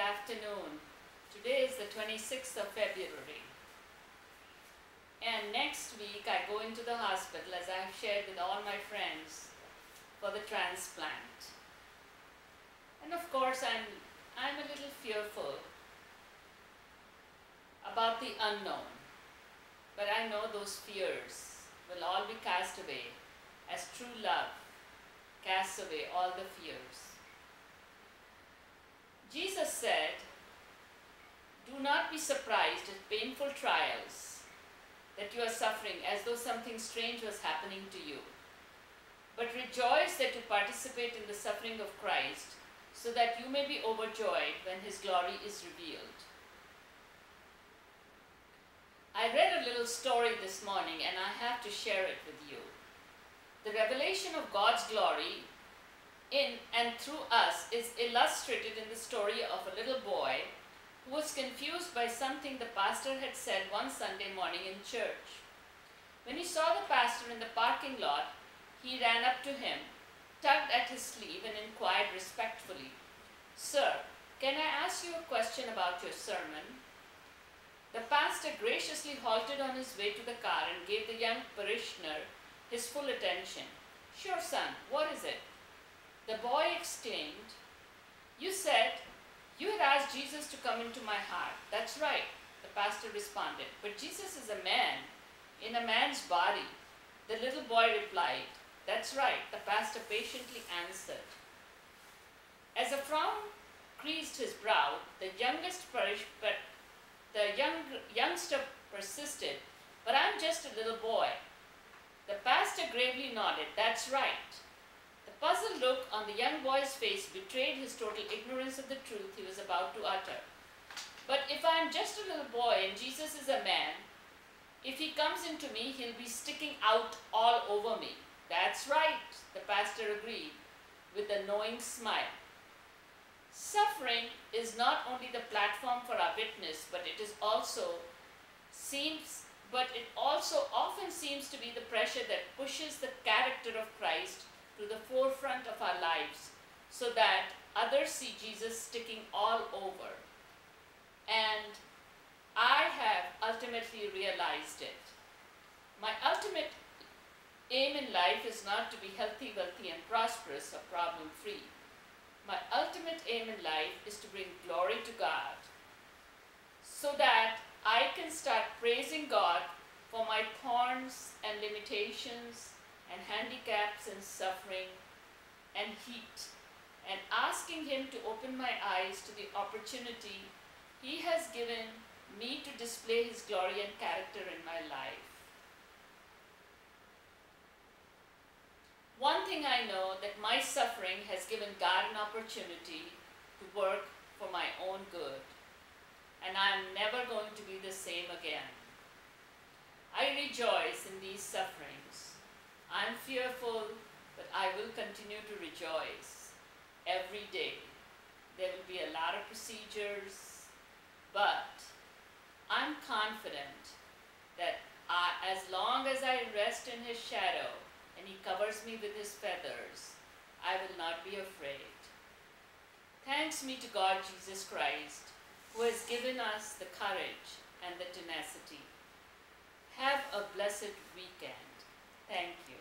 afternoon. Today is the 26th of February. And next week I go into the hospital, as I have shared with all my friends, for the transplant. And of course I'm a little fearful about the unknown. But I know those fears will all be cast away as true love casts away all the fears. Jesus said, "Do not be surprised at painful trials that you are suffering as though something strange was happening to you. But rejoice that you participate in the suffering of Christ, so that you may be overjoyed when His glory is revealed." I read a little story this morning and I have to share it with you. The revelation of God's glory in and through us is illustrated in the story of a little boy who was confused by something the pastor had said one Sunday morning in church. When he saw the pastor in the parking lot, he ran up to him, tugged at his sleeve and inquired respectfully, "Sir, can I ask you a question about your sermon?" The pastor graciously halted on his way to the car and gave the young parishioner his full attention. "Sure, son, what is it?" The boy exclaimed, "You said you had asked Jesus to come into my heart." "That's right," the pastor responded, "but Jesus is a man, in a man's body." The little boy replied, "That's right," the pastor patiently answered. As a frown creased his brow, the youngster persisted, "But I'm just a little boy." The pastor gravely nodded. "That's right." The puzzled look on the young boy's face betrayed his total ignorance of the truth he was about to utter. "But if I'm just a little boy and Jesus is a man, if he comes into me, he'll be sticking out all over me." "That's right," the pastor agreed with a knowing smile. Suffering is not only the platform for our witness, but it also often seems to be the pressure that pushes the character of Christ to the forefront of our lives, so that others see Jesus sticking all over. And I have ultimately realized it. My ultimate aim in life is not to be healthy, wealthy, and prosperous or problem-free. My ultimate aim in life is to bring glory to God, so that I can start praising God for my thorns and limitations and handicaps and suffering and heat, and asking Him to open my eyes to the opportunity He has given me to display His glory and character in my life. One thing I know, that my suffering has given God an opportunity to work for my own good, and I am never going to be the same again. I rejoice in these sufferings. I am fearful, but I will continue to rejoice every day. There will be a lot of procedures, but I'm confident that as long as I rest in His shadow and He covers me with His feathers, I will not be afraid. Thanks be to God Jesus Christ, who has given us the courage and the tenacity. Have a blessed weekend. Thank you.